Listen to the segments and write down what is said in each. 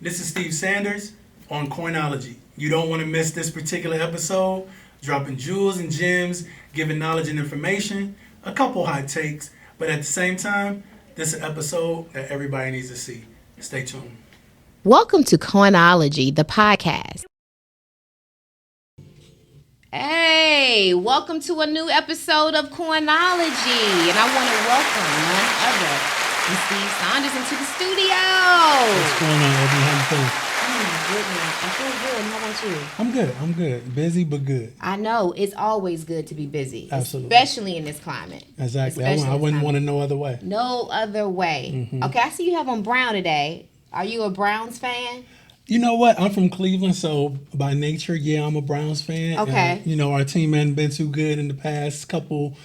This is Steve Sanders on Coinology. You don't want to miss this particular episode, dropping jewels and gems, giving knowledge and information, a couple hot takes, but at the same time, this is an episode that everybody needs to see. Stay tuned. Welcome to Coinology, the podcast. Hey, welcome to a new episode of Coinology, and I want to welcome none other than Steve Saunders into the studio. What's going on, Ebony? How you feeling? Good, man. I feel good. How about you? I'm good. Busy, but good. I know. It's always good to be busy. Absolutely. Especially in this climate. Exactly. I wouldn't want it no other way. No other way. Mm-hmm. Okay, I see you have on brown today. Are you a Browns fan? You know what? I'm from Cleveland, so by nature, yeah, I'm a Browns fan. Okay. Our team hasn't been too good in the past couple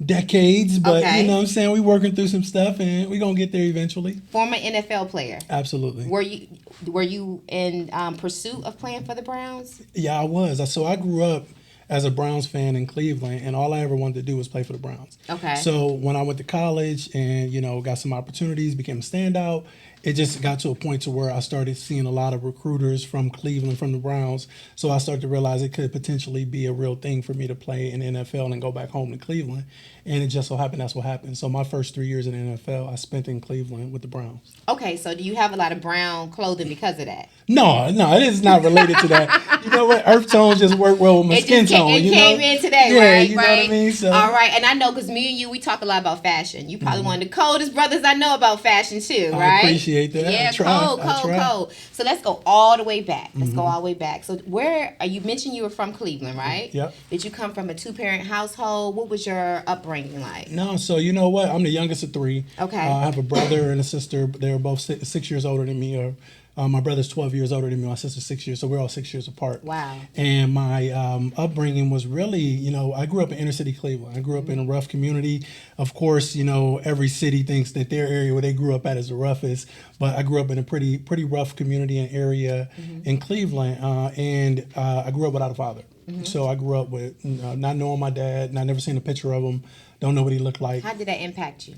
decades, but you know what I'm saying? We're working through some stuff, and we're going to get there eventually. Former NFL player. Absolutely. Were you in pursuit of playing for the Browns? Yeah, I was. So I grew up as a Browns fan in Cleveland, and all I ever wanted to do was play for the Browns. Okay. So when I went to college and, got some opportunities, became a standout, it just got to a point to where I started seeing a lot of recruiters from Cleveland, from the Browns. So I started to realize it could potentially be a real thing for me to play in the NFL and go back home to Cleveland. And it just so happened that's what happened. So my first 3 years in the NFL, I spent in Cleveland with the Browns. Okay, so do you have a lot of brown clothing because of that? No, it is not related to that. You know what? Earth tones just work well with my skin tone. It came in today, yeah, right? You know what I mean? So. All right, and I know because me and you, we talk a lot about fashion. You probably one of the coldest brothers I know about fashion too, right? I appreciate that. Yeah, cold. So let's go all the way back. Go all the way back. So you mentioned you were from Cleveland, right? Yep. Did you come from a two-parent household? What was your upbringing like? No, so you know what? I'm the youngest of three. Okay. I have a brother and a sister. They're both 6 years older than me. My brother's 12 years older than me. My sister's 6 years, so we're all 6 years apart. Wow. And my upbringing was really, I grew up in inner city Cleveland. I grew up in a rough community. Of course, every city thinks that their area where they grew up at is the roughest, but I grew up in a pretty rough community and area in Cleveland, and I grew up without a father. So I grew up with not knowing my dad, not never seen a picture of him, don't know what he looked like. How did that impact you?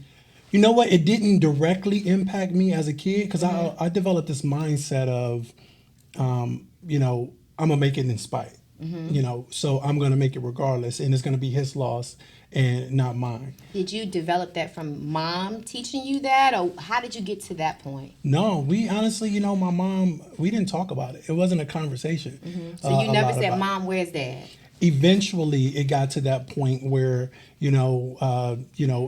You know what? It didn't directly impact me as a kid because I developed this mindset of, I'm going to make it in spite. So I'm going to make it regardless, and it's going to be his loss and not mine. Did you develop that from mom teaching you that, or how did you get to that point? No, we honestly, my mom, we didn't talk about it. It wasn't a conversation. So you never said, Mom, where's Dad? Eventually, it got to that point where,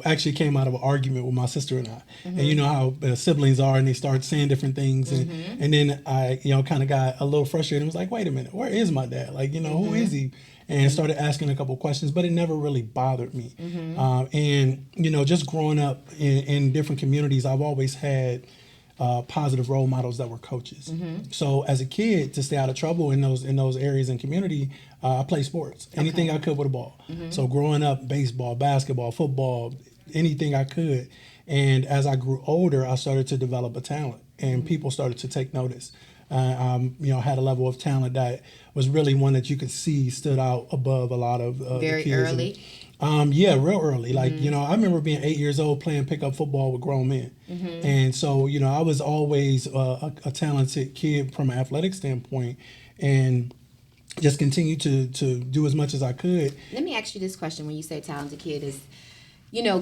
actually came out of an argument with my sister and I. And you know how siblings are, and they start saying different things. And then I, kind of got a little frustrated and was like, wait a minute, where is my dad? Like, who is he? And started asking a couple questions, but it never really bothered me. And, just growing up in different communities, I've always had positive role models that were coaches. So as a kid, to stay out of trouble in those areas and community, I played sports. Anything I could with a ball. So growing up, baseball, basketball, football, anything I could. And as I grew older, I started to develop a talent, and people started to take notice. Had a level of talent that was really one that you could see stood out above a lot of Very the kids. Early. Yeah, real early. Like, I remember being 8 years old playing pickup football with grown men. And so, I was always a talented kid from an athletic standpoint, and just continued to do as much as I could. Let me ask you this question when you say talented kid is,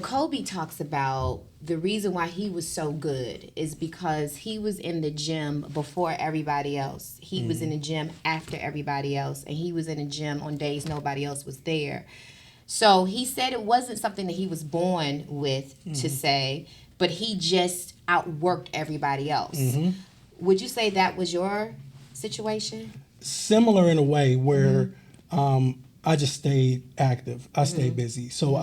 Kobe talks about the reason why he was so good is because he was in the gym before everybody else. He was in the gym after everybody else, and he was in the gym on days nobody else was there. So he said it wasn't something that he was born with to say, but he just outworked everybody else. Would you say that was your situation? Similar in a way where I just stayed active. I stayed busy. So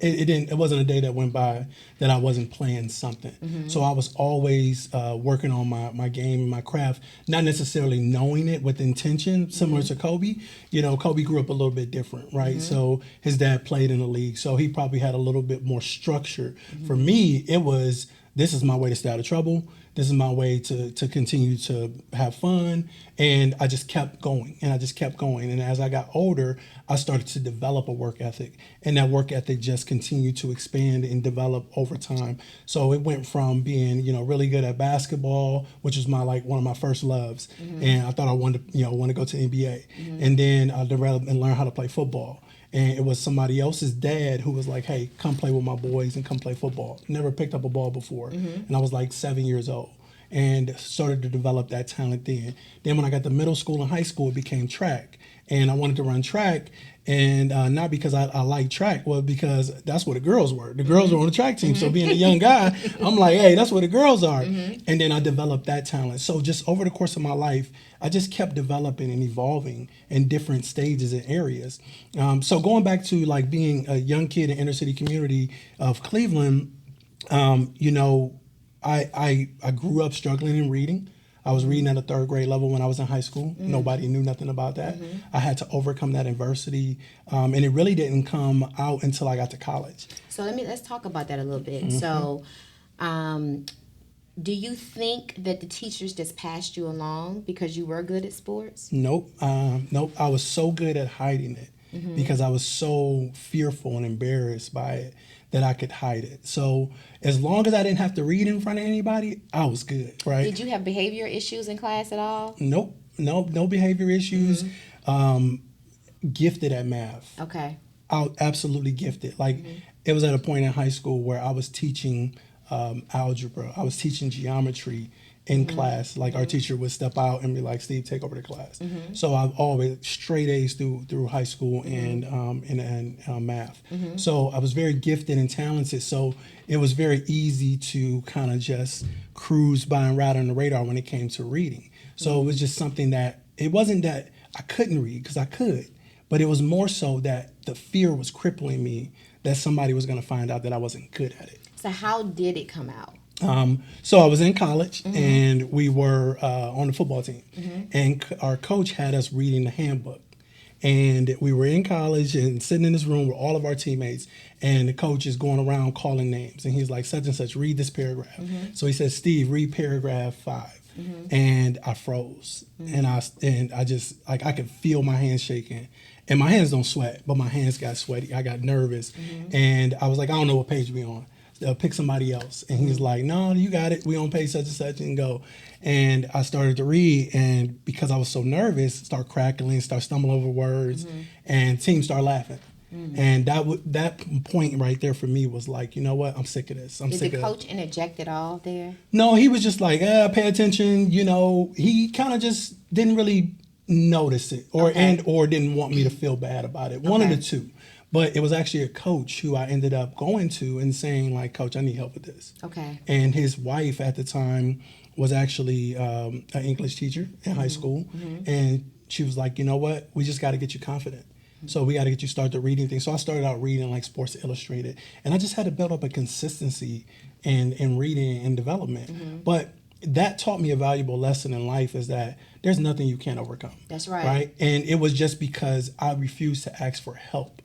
it wasn't a day that went by that I wasn't playing something. So I was always working on my game and my craft, not necessarily knowing it with intention, similar to Kobe. Kobe grew up a little bit different, right? So his dad played in the league, so he probably had a little bit more structure. For me, it was, this is my way to stay out of trouble. This is my way to continue to have fun. And I just kept going and I just kept going. And as I got older, I started to develop a work ethic, and that work ethic just continued to expand and develop over time. So it went from being, really good at basketball, which was one of my first loves. And I thought I wanted to go to NBA. And then I developed and learned how to play football. And it was somebody else's dad who was like, hey, come play with my boys and come play football. Never picked up a ball before. And I was like 7 years old and started to develop that talent then. Then when I got to middle school and high school, it became track. And I wanted to run track, and not because I like track, well, because that's where the girls were. The girls were on the track team. So being a young guy, I'm like, hey, that's where the girls are. And then I developed that talent. So just over the course of my life, I just kept developing and evolving in different stages and areas. So going back to like being a young kid in inner city community of Cleveland, I grew up struggling in reading. I was reading at a third grade level when I was in high school. Nobody knew nothing about that. I had to overcome that adversity, and it really didn't come out until I got to college. So let's talk about that a little bit. So, do you think that the teachers just passed you along because you were good at sports? Nope. I was so good at hiding it because I was so fearful and embarrassed by it that I could hide it. So as long as I didn't have to read in front of anybody, I was good, right? Did you have behavior issues in class at all? Nope. No behavior issues. Gifted at math. Okay. Absolutely gifted. Like it was at a point in high school where I was teaching algebra. I was teaching geometry in class. Like our teacher would step out and be like, Steve, take over the class. So I've always straight A's through high school and math. So I was very gifted and talented. So it was very easy to kind of just cruise by and ride on the radar when it came to reading. So it was just something that, it wasn't that I couldn't read, because I could, but it was more so that the fear was crippling me that somebody was going to find out that I wasn't good at it. So how did it come out? So I was in college and we were on the football team, and our coach had us reading the handbook. And we were in college and sitting in this room with all of our teammates, and the coach is going around calling names, and he's like, such and such, read this paragraph. So he said, Steve, read paragraph 5. And I froze, and I just, like, I could feel my hands shaking, and my hands don't sweat, but my hands got sweaty. I got nervous, and I was like, I don't know what page we on. Pick somebody else. And he's like, no, you got it. We on page such and such, and go. And I started to read, and because I was so nervous, start crackling, start stumbling over words, and team start laughing. And that point right there for me was like, you know what? I'm sick of this. Did the coach interject at all there? No, he was just like, pay attention. He kind of just didn't really notice it, or didn't want me to feel bad about it. One of the two. But it was actually a coach who I ended up going to and saying, like, Coach, I need help with this. Okay. And his wife at the time was actually an English teacher in high school. And she was like, you know what? We just got to get you confident. So we got to get you started reading things. So I started out reading like Sports Illustrated. And I just had to build up a consistency in reading and development. But that taught me a valuable lesson in life, is that there's nothing you can't overcome. That's right. Right? And it was just because I refused to ask for help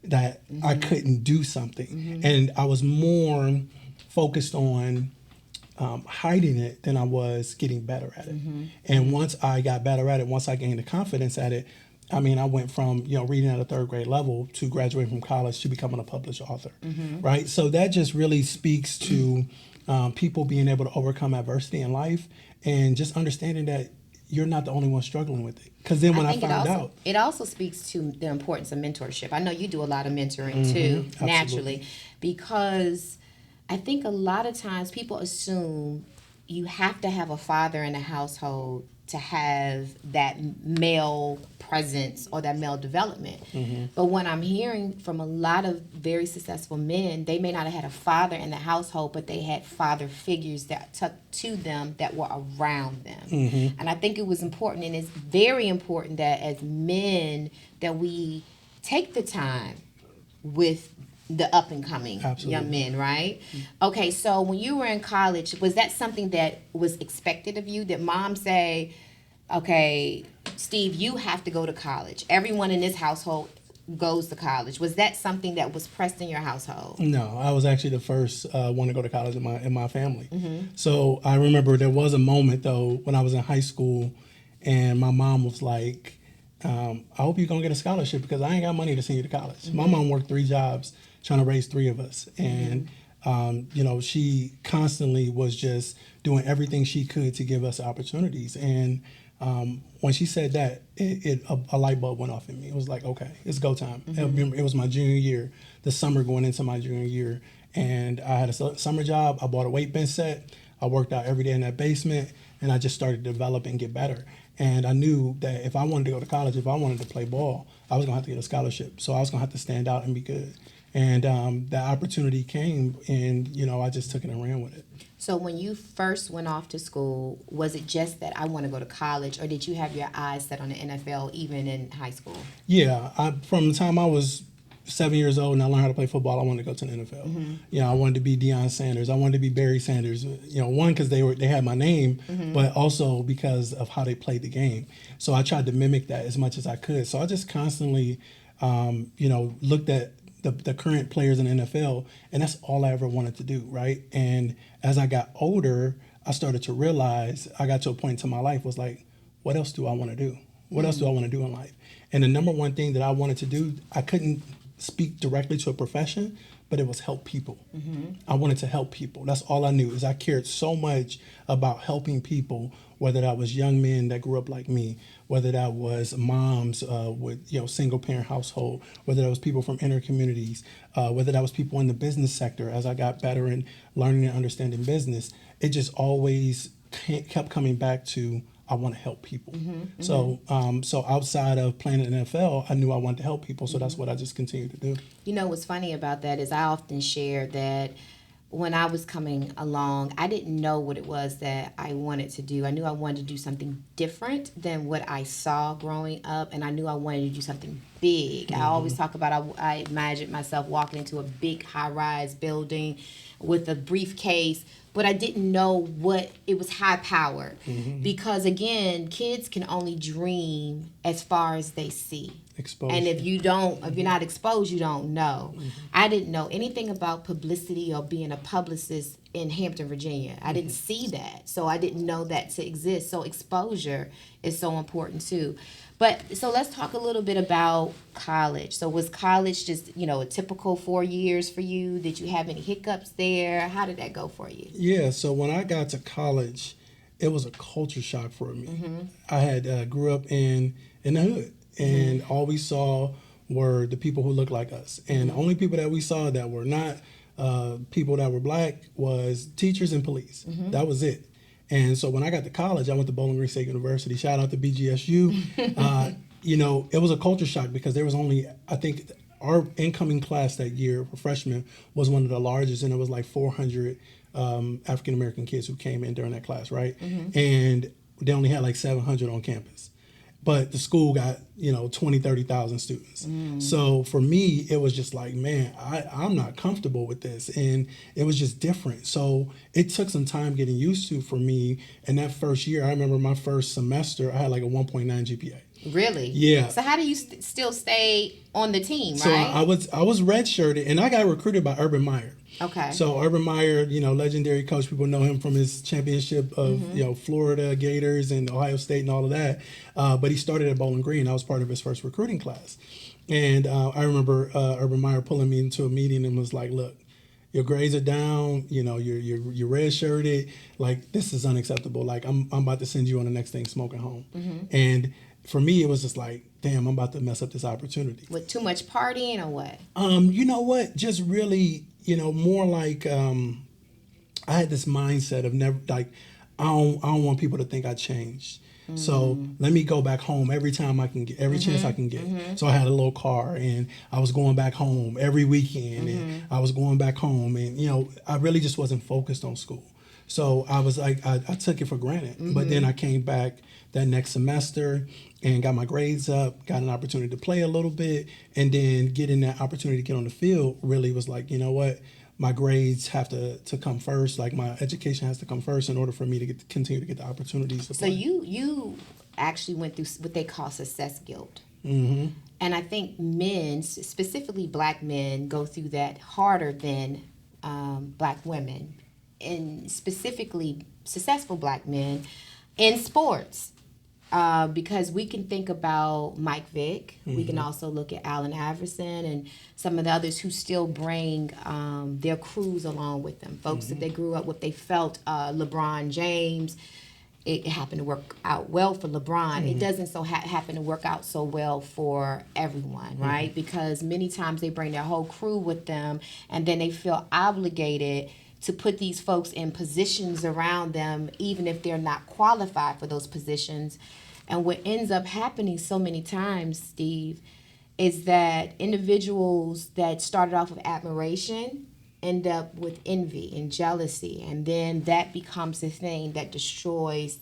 that I couldn't do something. And I was more focused on hiding it than I was getting better at it. And once I got better at it, once I gained the confidence at it, I mean, I went from, reading at a third grade level to graduating from college to becoming a published author, right? So that just really speaks to people being able to overcome adversity in life, and just understanding that you're not the only one struggling with it. Because then when I found out. It also speaks to the importance of mentorship. I know you do a lot of mentoring too, naturally, because I think a lot of times people assume you have to have a father in the household to have that male presence or that male development. But what I'm hearing from a lot of very successful men, they may not have had a father in the household, but they had father figures that took to them that were around them. And I think it was important, and it's very important that as men that we take the time with the up and coming young men, right? Okay, so when you were in college, was that something that was expected of you? Did mom say, okay, Steve, you have to go to college? Everyone in this household goes to college. Was that something that was pressed in your household? No, I was actually the first one to go to college in my family. So I remember there was a moment though when I was in high school, and my mom was like, "I hope you're gonna get a scholarship because I ain't got money to send you to college." My mom worked 3 jobs trying to raise 3 of us, and you know, she constantly was just doing everything she could to give us opportunities. And when she said that, a light bulb went off in me. It was like, okay, it's go time. It was my junior year, the summer going into my junior year, and I had a summer job. I bought a weight bench set. I worked out every day in that basement, and I just started to develop and get better. And I knew that if I wanted to go to college, if I wanted to play ball, I was gonna have to get a scholarship. So I was gonna have to stand out and be good. And that opportunity came, and you know, I just took it and ran with it. So when you first went off to school, was it just that I want to go to college, or did you have your eyes set on the NFL even in high school? Yeah, from the time I was 7 years old and I learned how to play football, I wanted to go to the NFL. You know, I wanted to be Deion Sanders. I wanted to be Barry Sanders. You know, one, because they had my name, but also because of how they played the game. So I tried to mimic that as much as I could. So I just constantly, you know, looked at the current players in the NFL, and that's all I ever wanted to do, right? And as I got older, I started to realize, I got to a point in my life was like, what else do I want to do? What else do I want to do in life? And the number one thing that I wanted to do, I couldn't speak directly to a profession, but it was help people. I wanted to help people. That's all I knew, is I cared so much about helping people, whether that was young men that grew up like me, whether that was moms with, you know, single parent household, whether that was people from inner communities, whether that was people in the business sector. As I got better in learning and understanding business, it just always kept coming back to, I want to help people. So outside of playing in the NFL, I knew I wanted to help people. So that's what I just continued to do. You know, what's funny about that is I often share that when I was coming along, I didn't know what it was that I wanted to do. I knew I wanted to do something different than what I saw growing up, and I knew I wanted to do something big. I always talk about, I imagined myself walking into a big high-rise building with a briefcase, but I didn't know what it was, high powered, because again, kids can only dream as far as they see. Exposure. And if you're not exposed, you don't know. I didn't know anything about publicity or being a publicist in Hampton, Virginia. I didn't see that, so I didn't know that to exist. So exposure is so important too. But so let's talk a little bit about college. So was college just, you know, a typical 4 years for you? Did you have any hiccups there? How did that go for you? Yeah, so when I got to college, it was a culture shock for me. I had grew up in the hood, and all we saw were the people who looked like us. And the only people that we saw that were not people that were black was teachers and police. That was it. And so when I got to college, I went to Bowling Green State University. Shout out to BGSU. You know, it was a culture shock because there was only, I think, our incoming class that year for freshmen was one of the largest, and it was like 400 African American kids who came in during that class, right? And they only had like 700 on campus. But the school got, you know, 20, 30,000 students. So for me, it was just like, man, I'm not comfortable with this. And it was just different. So it took some time getting used to for me. And that first year, I remember my first semester, I had like a 1.9 GPA. Really? Yeah. So how do you still stay on the team, right? So I was redshirted, and I got recruited by Urban Meyer. Okay. So Urban Meyer, you know, legendary coach. People know him from his championship of you know, Florida Gators and Ohio State and all of that. But he started at Bowling Green. I was part of his first recruiting class, and I remember Urban Meyer pulling me into a meeting and was like, "Look, your grades are down. You know, you're redshirted. Like, this is unacceptable. Like, I'm about to send you on the next thing, smoking home." And for me, it was just like, damn, I'm about to mess up this opportunity. With too much partying or what? You know what? Just really, you know, more like I had this mindset of never, like, I don't want people to think I changed. So let me go back home every time I can get, every chance I can get. So I had a little car, and I was going back home every weekend, and I was going back home, and, you know, I really just wasn't focused on school. So I was like, I took it for granted. But then I came back that next semester and got my grades up, got an opportunity to play a little bit, and then getting that opportunity to get on the field really was like, you know what, my grades have to come first. Like, my education has to come first in order for me to continue to get the opportunities to play. So you actually went through what they call success guilt. And I think men, specifically black men, go through that harder than black women, and specifically successful black men in sports. Because we can think about Mike Vick. We can also look at Allen Iverson and some of the others who still bring their crews along with them. Folks that they grew up with, they felt LeBron James. It happened to work out well for LeBron. It doesn't so happen to work out so well for everyone, right? Because many times they bring their whole crew with them, and then they feel obligated to put these folks in positions around them, even if they're not qualified for those positions. And what ends up happening so many times, Steve, is that individuals that started off with admiration end up with envy and jealousy, and then that becomes the thing that destroys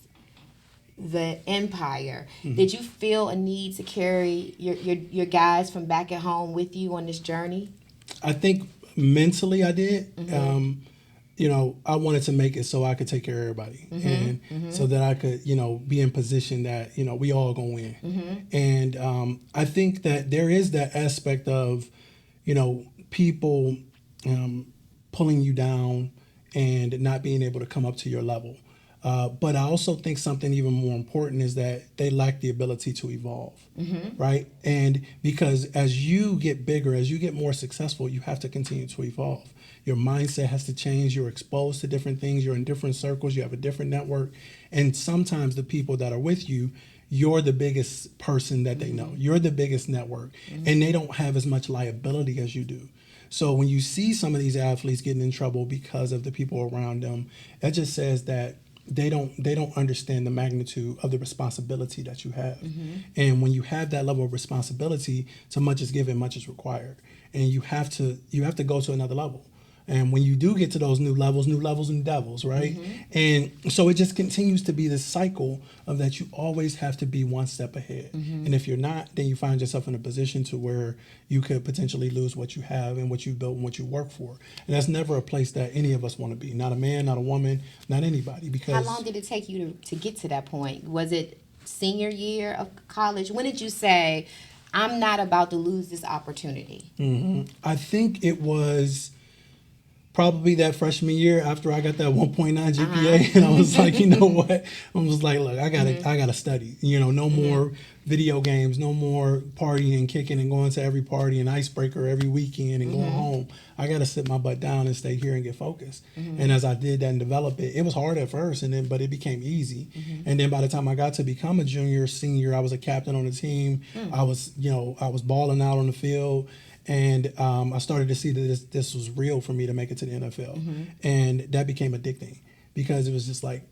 the empire. Did you feel a need to carry your guys from back at home with you on this journey? I think mentally I did. I wanted to make it so I could take care of everybody, and so that I could, be in position that, we all gonna win. And I think that there is that aspect of, people pulling you down and not being able to come up to your level. But I also think something even more important is that they lack the ability to evolve, right? And because as you get bigger, as you get more successful, you have to continue to evolve. Your mindset has to change. You're exposed to different things. You're in different circles. You have a different network. And sometimes the people that are with you, you're the biggest person that they know. You're the biggest network. And they don't have as much liability as you do. So when you see some of these athletes getting in trouble because of the people around them, that just says that they don't understand the magnitude of the responsibility that you have. And when you have that level of responsibility, so much is given, much is required. And you have to go to another level. And when you do get to those new levels, new devils, right? And so it just continues to be this cycle of that you always have to be one step ahead. And if you're not, then you find yourself in a position to where you could potentially lose what you have and what you built and what you work for. And that's never a place that any of us want to be. Not a man, not a woman, not anybody. Because how long did it take you to get to that point? Was it senior year of college? When did you say, I'm not about to lose this opportunity? I think it was probably that freshman year after I got that 1.9 GPA, and I was like, you know what? I was like, look, I gotta study. No more video games, no more partying and kicking and going to every party and icebreaker every weekend and going home. I gotta sit my butt down and stay here and get focused. And as I did that and develop it, it was hard at first, but it became easy. And then by the time I got to become a junior, senior, I was a captain on the team. I was balling out on the field. And I started to see that this was real for me to make it to the NFL. And that became addicting because it was just like,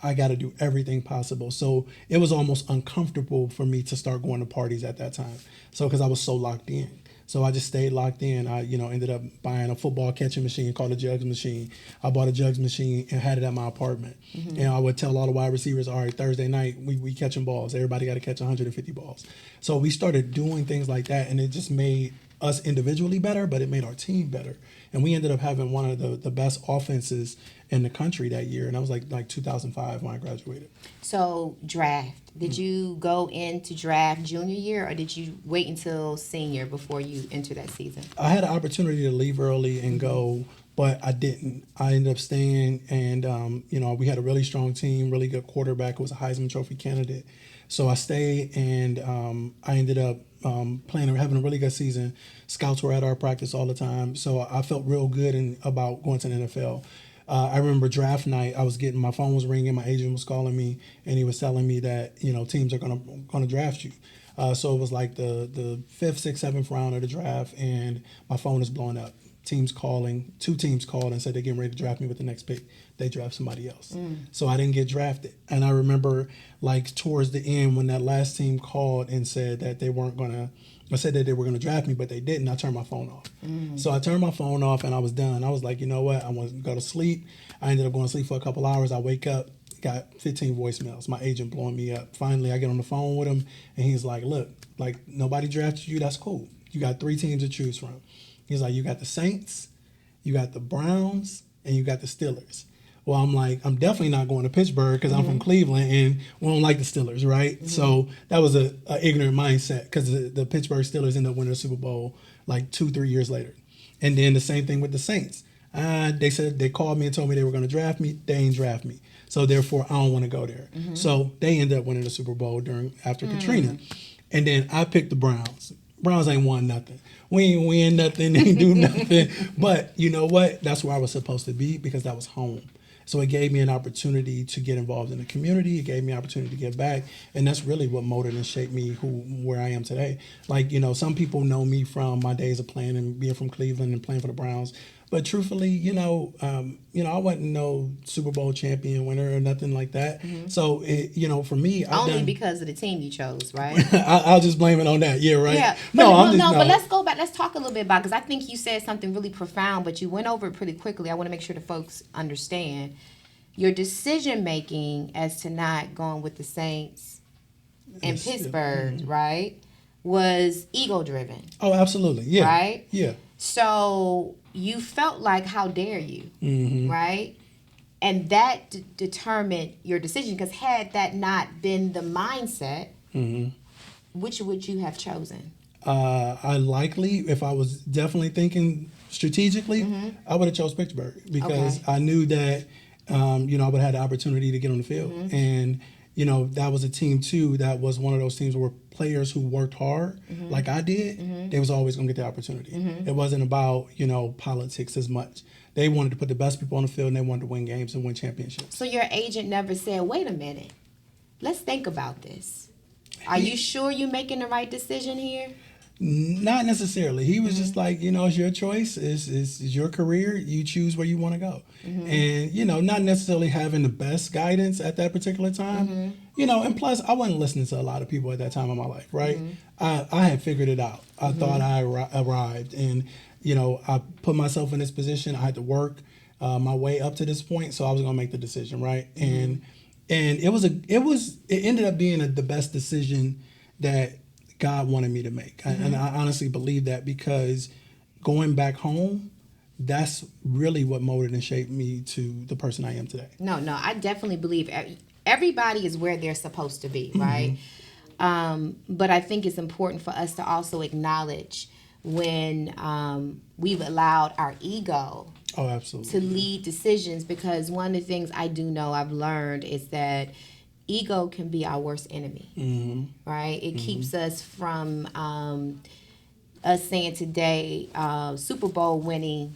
I got to do everything possible. So it was almost uncomfortable for me to start going to parties at that time. So because I was so locked in. So I just stayed locked in. I, ended up buying a football catching machine called a jugs machine. I bought a jugs machine and had it at my apartment. And I would tell all the wide receivers, all right, Thursday night, we catching balls. Everybody got to catch 150 balls. So we started doing things like that, and it just made us individually better, but it made our team better. And we ended up having one of the best offenses in the country that year. And that was like 2005 when I graduated. So draft. Did you go into draft junior year, or did you wait until senior before you enter that season? I had an opportunity to leave early and go, but I didn't. I ended up staying, and we had a really strong team, really good quarterback who was a Heisman Trophy candidate. So I stayed, and I ended up playing and having a really good season. Scouts were at our practice all the time, so I felt real good about going to the NFL. I remember draft night, my phone was ringing, my agent was calling me, and he was telling me that teams are gonna draft you. So it was like the 5th, 6th, 7th round of the draft, and my phone is blowing up. Two teams called and said they're getting ready to draft me with the next pick. They draft somebody else. So I didn't get drafted. And I remember towards the end when that last team called and said that they were going to draft me, but they didn't, I turned my phone off. So I turned my phone off and I was done. I was like, you know what? I want to go to sleep. I ended up going to sleep for a couple hours. I wake up, got 15 voicemails. My agent blowing me up. Finally, I get on the phone with him and he's like, look, nobody drafted you. That's cool. You got 3 teams to choose from. He's like, you got the Saints, you got the Browns, and you got the Steelers. Well, I'm like, I'm definitely not going to Pittsburgh because I'm from Cleveland and we don't like the Steelers, right? So that was a ignorant mindset because the Pittsburgh Steelers ended up winning the Super Bowl like 2-3 years later. And then the same thing with the Saints. They called me and told me they were going to draft me. They ain't draft me. So therefore, I don't want to go there. So they ended up winning the Super Bowl after Katrina. And then I picked the Browns. Browns ain't won nothing. We ain't win nothing. They ain't do nothing. But you know what? That's where I was supposed to be because that was home. So it gave me an opportunity to get involved in the community. It gave me an opportunity to give back. And that's really what molded and shaped me where I am today. Like, some people know me from my days of playing and being from Cleveland and playing for the Browns. But truthfully, I wasn't no Super Bowl champion winner or nothing like that. So, for me, only because of the team you chose, right? I'll just blame it on that. Yeah, right. Yeah. But let's go back. Let's talk a little bit about because I think you said something really profound, but you went over it pretty quickly. I want to make sure the folks understand your decision making as to not going with the Saints in Pittsburgh, right, was ego driven. Oh, absolutely. Yeah. Right. Yeah. So you felt like, how dare you, right? And that determined your decision because had that not been the mindset, which would you have chosen? I likely, if I was definitely thinking strategically, I would have chose Pittsburgh because I knew that, I would have had the opportunity to get on the field. And, that was a team, too, that was one of those teams where players who worked hard, like I did, they was always going to get the opportunity. It wasn't about, politics as much. They wanted to put the best people on the field, and they wanted to win games and win championships. So your agent never said, wait a minute, let's think about this. Are you sure you're making the right decision here? Not necessarily. He was just like, it's your choice. It's your career. You choose where you want to go. And, not necessarily having the best guidance at that particular time. And plus, I wasn't listening to a lot of people at that time of my life, right? I had figured it out. I thought I arrived. And, I put myself in this position. I had to work my way up to this point. So I was going to make the decision, right? And it ended up being the best decision that God wanted me to make. And I honestly believe that because going back home, that's really what molded and shaped me to the person I am today. No, I definitely believe everybody is where they're supposed to be, right? But I think it's important for us to also acknowledge when we've allowed our ego to lead decisions, because one of the things I do know I've learned is that ego can be our worst enemy, right? It keeps us from us saying today, Super Bowl winning,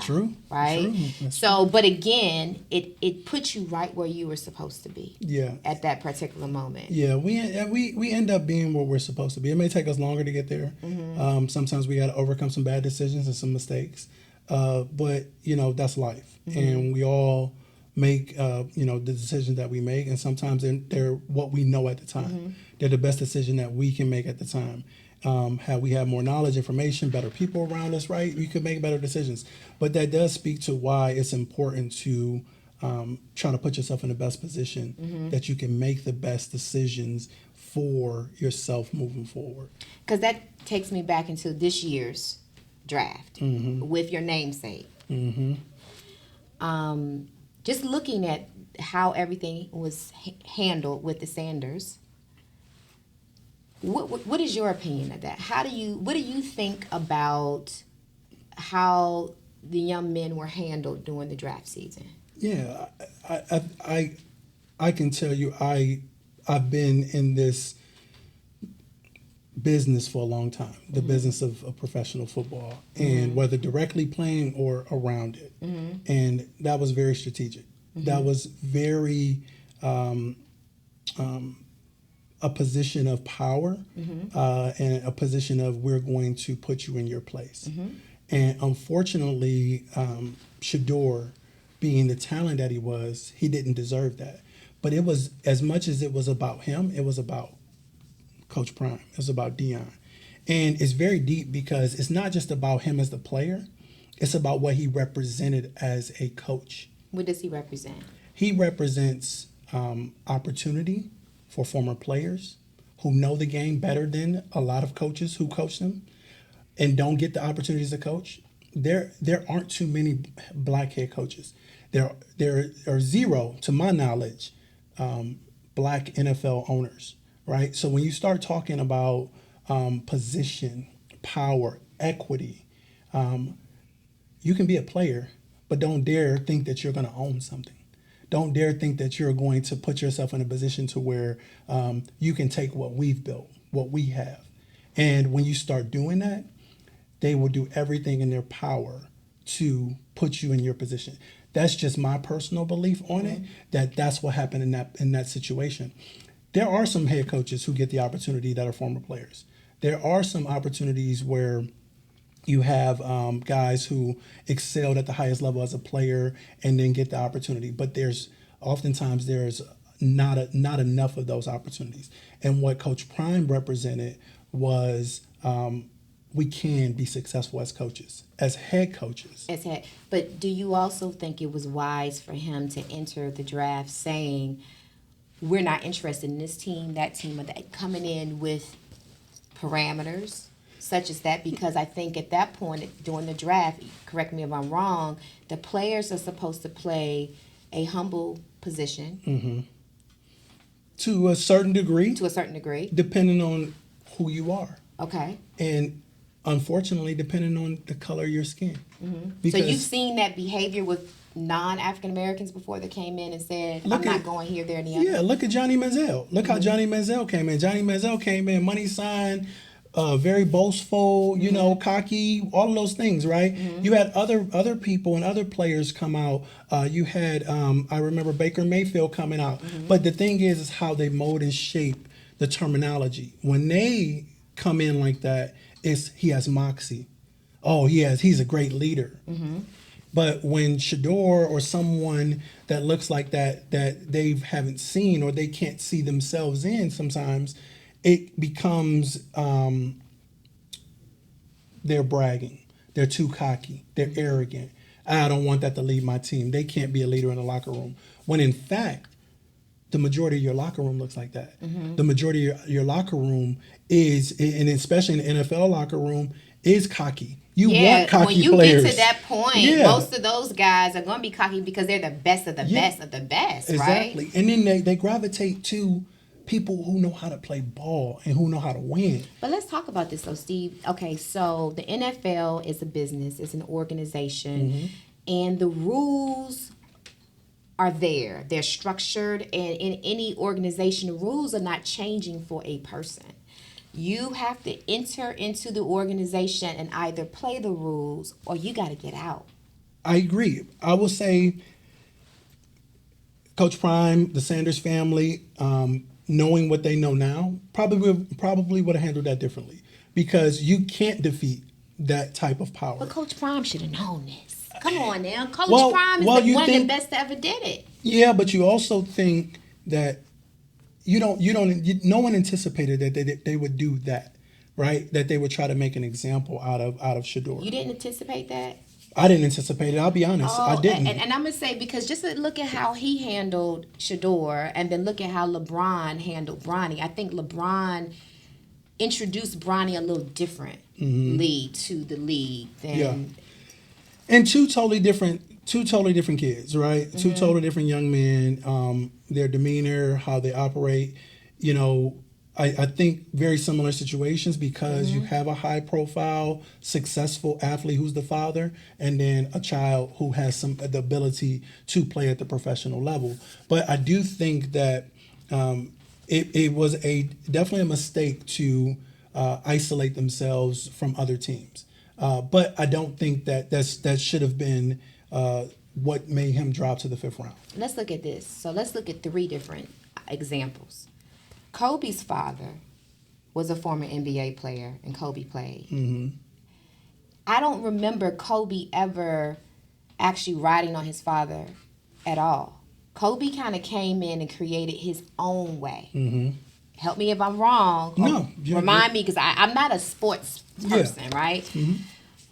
True. right? True. So, but again, it puts you right where you were supposed to be. Yeah. At that particular moment. Yeah, we end up being where we're supposed to be. It may take us longer to get there. Sometimes we got to overcome some bad decisions and some mistakes, but that's life, and we all make the decisions that we make, and sometimes they're what we know at the time. They're the best decision that we can make at the time. Had we had more knowledge, information, better people around us, right, we could make better decisions. But that does speak to why it's important to try to put yourself in the best position that you can make the best decisions for yourself moving forward. Because that takes me back into this year's draft with your namesake. Just looking at how everything was handled with the Sanders, what is your opinion of that? What do you think about how the young men were handled during the draft season? Yeah, I can tell you I've been in this business for a long time, the business of professional football, and whether directly playing or around it. And that was very strategic. That was very a position of power and a position of we're going to put you in your place. And unfortunately, Shador, being the talent that he was, he didn't deserve that. But it was, as much as it was about him, it was about Coach Prime. It was about Dion. And it's very deep because it's not just about him as the player. It's about what he represented as a coach. What does he represent? He represents opportunity for former players who know the game better than a lot of coaches who coach them and don't get the opportunities to coach. there aren't too many black head coaches. There are zero, to my knowledge, black NFL owners, right? So when you start talking about position, power, equity, you can be a player, but don't dare think that you're going to own something. Don't dare think that you're going to put yourself in a position to where you can take what we've built, what we have. And when you start doing that, they will do everything in their power to put you in your position. That's just my personal belief on it, that's what happened in that situation. There are some head coaches who get the opportunity that are former players. There are some opportunities where you have guys who excelled at the highest level as a player and then get the opportunity. But oftentimes not enough of those opportunities. And what Coach Prime represented was we can be successful as coaches, as head coaches. But do you also think it was wise for him to enter the draft saying, we're not interested in this team, that team, or that, coming in with parameters such as that? Because I think at that point during the draft, correct me if I'm wrong, the players are supposed to play a humble position. To a certain degree. Depending on who you are. Okay. And unfortunately, depending on the color of your skin. So you've seen that behavior with non-African Americans before that came in and said, I'm not going here, there, and the other? Yeah, look at Johnny Manziel. Look how Johnny Manziel came in. Johnny Manziel came in, money sign, very boastful, cocky, all of those things, right? You had other people and other players come out. You had, I remember Baker Mayfield coming out. But the thing is how they mold and shape the terminology. When they come in like that, he has moxie. Oh, he's a great leader. But when Shador or someone that looks like that they haven't seen or they can't see themselves in, sometimes it becomes they're bragging. They're too cocky. They're arrogant. I don't want that to lead my team. They can't be a leader in the locker room. When in fact, the majority of your locker room looks like that. The majority of your locker room is, and especially in the NFL locker room, is cocky. You want cocky when you players. Get to that point, most of those guys are going to be cocky because they're the best of the best of the best, exactly. Right? And then they gravitate to people who know how to play ball and who know how to win. But let's talk about this though, Steve. Okay, so the NFL is a business, it's an organization, and the rules are there. They're structured, and in any organization, the rules are not changing for a person. You have to enter into the organization and either play the rules or you got to get out. I agree. I will say Coach Prime, the Sanders family, knowing what they know now, probably would have handled that differently, because you can't defeat that type of power. But Coach Prime should have known this. Come on now. Coach Prime is one of the best that ever did it. Yeah, but you also think that no one anticipated that they would do that, right? That they would try to make an example out of Shador. You didn't anticipate that? I didn't anticipate it. I'll be honest. I didn't. And I'm going to say, because just look at how he handled Shador and then look at how LeBron handled Bronny. I think LeBron introduced Bronny a little differently to the league than... And two totally different kids, right? Two totally different young men. Their demeanor, how they operate, I think very similar situations, because you have a high profile, successful athlete who's the father, and then a child who has the ability to play at the professional level. But I do think that it was definitely a mistake to isolate themselves from other teams. But I don't think that should have been what made him drop to the 5th round. Let's look at this. So let's look at 3 different examples. Kobe's father was a former NBA player, and Kobe played. I don't remember Kobe ever actually riding on his father at all. Kobe kind of came in and created his own way. Help me if I'm wrong. No. Remind me, because I'm not a sports person, right?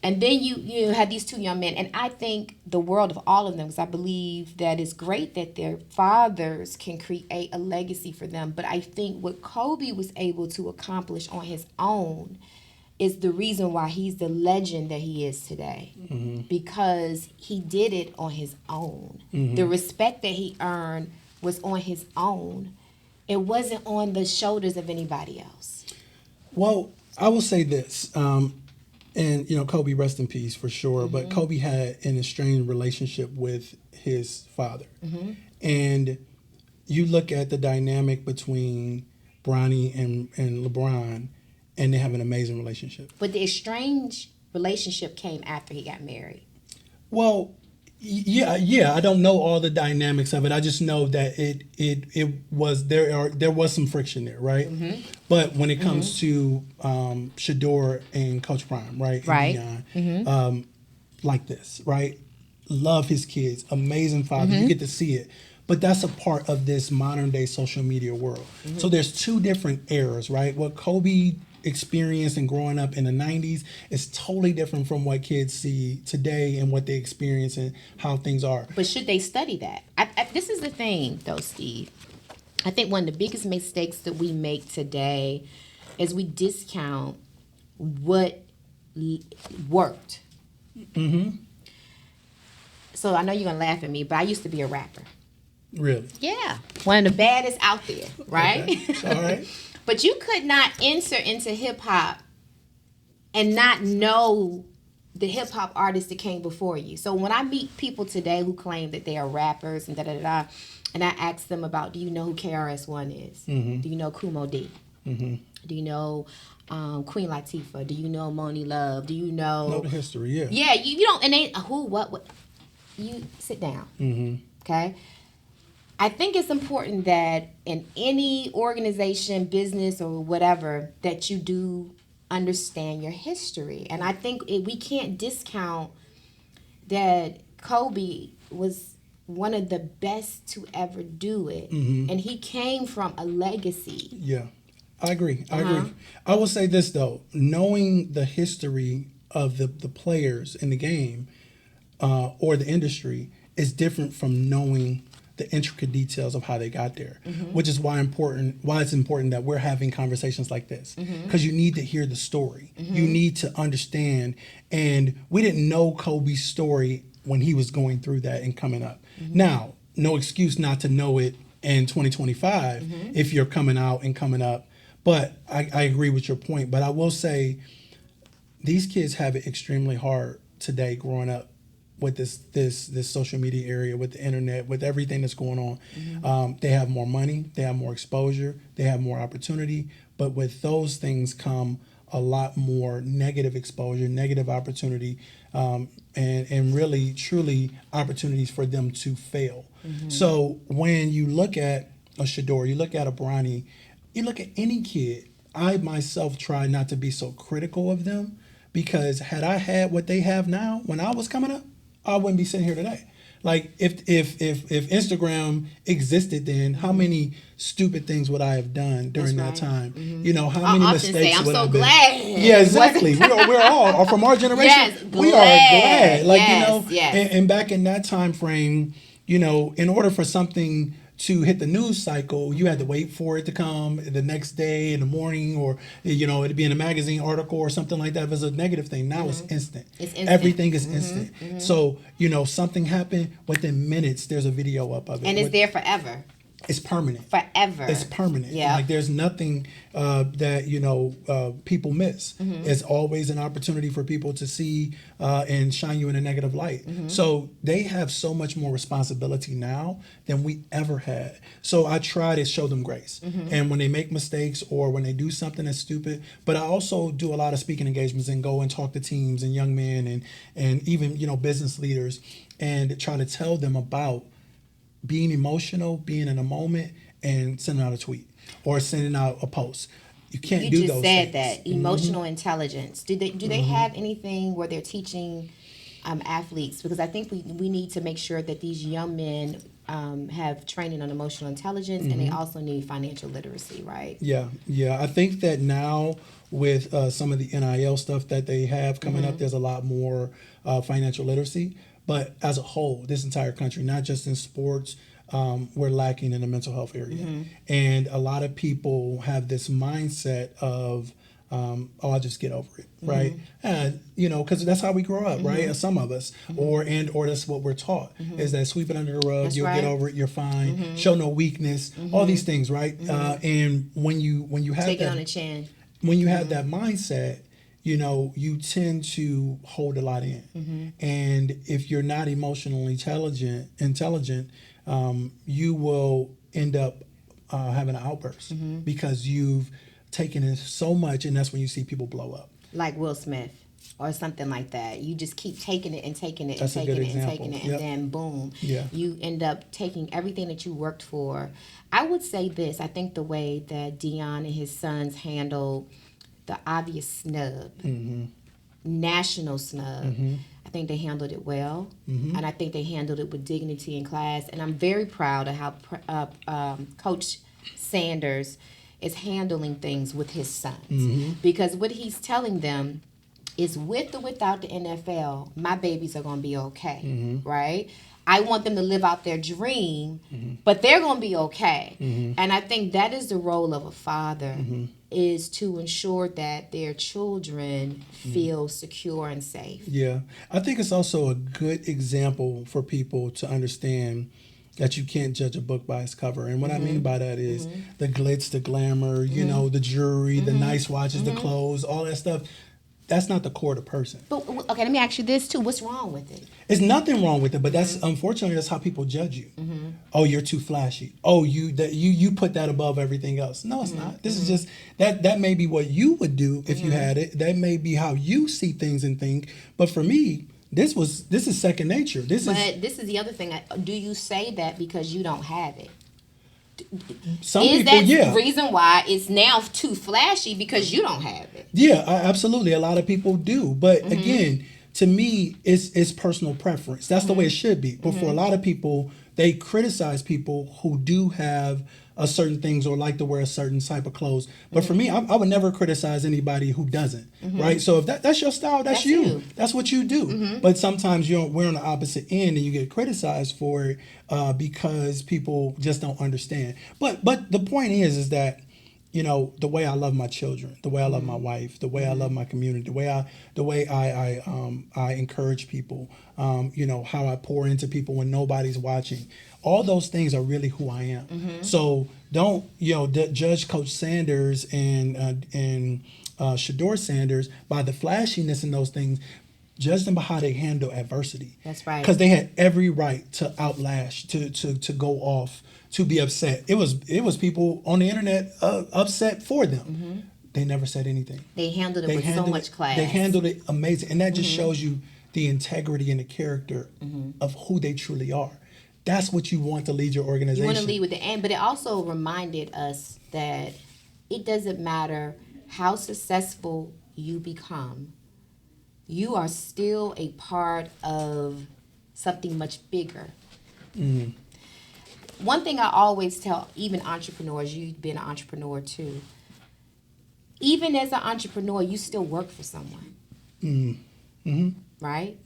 And then you had these 2 young men, and I think the world of all of them, because I believe that it's great that their fathers can create a legacy for them. But I think what Kobe was able to accomplish on his own is the reason why he's the legend that he is today. Because he did it on his own. The respect that he earned was on his own. It wasn't on the shoulders of anybody else. Well, I will say this, and Kobe, rest in peace for sure. But Kobe had an estranged relationship with his father, and you look at the dynamic between Bronny and LeBron, and they have an amazing relationship. But the estranged relationship came after he got married. Well, yeah. I don't know all the dynamics of it. I just know that it was there was some friction there, right? But when it comes to Shador and Coach Prime, right, and Deion, like this, right? Love his kids, amazing father. You get to see it. But that's a part of this modern day social media world. So there's two different eras, right? What Kobe experienced and growing up in the 90s is totally different from what kids see today and what they experience and how things are. But should they study that? This is the thing, though, Steve. I think one of the biggest mistakes that we make today is we discount what worked. So I know you're going to laugh at me, but I used to be a rapper. Really? Yeah. One of the baddest out there, right? Okay. All right. But you could not enter into hip hop and not know the hip hop artists that came before you. So when I meet people today who claim that they are rappers and and I ask them about, do you know who KRS-One is? Do you know Kumo D? Do you know Queen Latifah? Do you know Moni Love? Do you know the history? Yeah. Yeah, you don't. And they who what? You sit down. Okay. I think it's important that in any organization, business, or whatever, that you do understand your history. And I think we can't discount that Kobe was one of the best to ever do it. And he came from a legacy. Yeah, I agree. I agree. I will say this, though. Knowing the history of the players in the game or the industry is different from knowing the intricate details of how they got there, which is why it's important that we're having conversations like this, because you need to hear the story. You need to understand. And we didn't know Kobe's story when he was going through that and coming up. Now, no excuse not to know it in 2025 if you're coming out and coming up. But I agree with your point. But I will say these kids have it extremely hard today growing up with this social media area, with the internet, with everything that's going on. They have more money, they have more exposure, they have more opportunity, but with those things come a lot more negative exposure, negative opportunity, and really, truly opportunities for them to fail. So when you look at a Shador, you look at a Bronny, you look at any kid, I myself try not to be so critical of them, because had I had what they have now when I was coming up, I wouldn't be sitting here today. Like if Instagram existed then, how many stupid things would I have done during that time? How many mistakes would I have been? I'm so glad. Yeah, exactly. we're all from our generation. Yes, we are glad. Like yes. And back in that time frame, in order for something to hit the news cycle, you had to wait for it to come the next day in the morning, or it'd be in a magazine article or something like that. If it's a negative thing, now it's instant. It's instant. Everything is instant. So something happened, within minutes there's a video up of it, and it's there forever. It's permanent. Forever. It's permanent. Yeah. Like there's nothing that people miss. It's always an opportunity for people to see and shine you in a negative light. So they have so much more responsibility now than we ever had. So I try to show them grace. And when they make mistakes or when they do something that's stupid, but I also do a lot of speaking engagements and go and talk to teams and young men and even business leaders, and try to tell them about being emotional, being in a moment, and sending out a tweet or sending out a post. You can't do those things. You just said that. Emotional intelligence. Do they have anything where they're teaching athletes? Because I think we need to make sure that these young men have training on emotional intelligence, and they also need financial literacy, right? Yeah. I think that now with some of the NIL stuff that they have coming up, there's a lot more financial literacy. But as a whole, this entire country, not just in sports, we're lacking in the mental health area. And a lot of people have this mindset of, I'll just get over it, right? And because that's how we grow up, right? Some of us, or that's what we're taught, is that sweep it under the rug, That's you'll right. get over it, you're fine, show no weakness, all these things, right? And when you have Take it that, on the chin. when you have that mindset, you tend to hold a lot in, and if you're not emotionally intelligent, you will end up having an outburst because you've taken in so much, and that's when you see people blow up. Like Will Smith or something like that. You just keep taking it and taking it That's a and good taking it and example. taking it, Yep. and then boom, Yeah. you end up taking everything that you worked for. I would say this. I think the way that Dion and his sons handled the obvious snub, national snub, I think they handled it well, and I think they handled it with dignity and class. And I'm very proud of how Coach Sanders is handling things with his sons, because what he's telling them is, with or without the NFL, my babies are going to be okay, right? I want them to live out their dream, but they're going to be okay. And I think that is the role of a father, is to ensure that their children feel secure and safe. Yeah. I think it's also a good example for people to understand that you can't judge a book by its cover. And what I mean by that is the glitz, the glamour, the jewelry, the nice watches, the clothes, all that stuff. That's not the core of the person. But okay, let me ask you this too. What's wrong with it? There's nothing wrong with it, but that's unfortunately that's how people judge you. Oh, you're too flashy. Oh, you put that above everything else. No, it's not. This is just that may be what you would do if you had it. That may be how you see things and think. But for me, this is second nature. This is the other thing. Do you say that because you don't have it? Some is people, that the reason why it's now too flashy, because you don't have it? Yeah, absolutely. A lot of people do. But again, to me, it's personal preference. That's the way it should be. But for a lot of people, they criticize people who do have a certain things or like to wear a certain type of clothes. But for me, I would never criticize anybody who doesn't, right? So if that's your style, that's you. That's what you do. But sometimes we're on the opposite end and you get criticized for it because people just don't understand. But the point is that, the way I love my children, the way I love my wife, the way I love my community, the way I encourage people, how I pour into people when nobody's watching. All those things are really who I am. So don't judge Coach Sanders and Shador Sanders by the flashiness in those things. Judge them by how they handle adversity. That's right. Because they had every right to outlash, to go off, to be upset. It was people on the internet upset for them. They never said anything. They handled it with so much class. They handled it amazing, and that just shows you the integrity and the character of who they truly are. That's what you want to lead your organization. You want to lead with the end, but it also reminded us that it doesn't matter how successful you become. You are still a part of something much bigger. One thing I always tell even entrepreneurs, you've been an entrepreneur too, even as an entrepreneur, you still work for someone. Right?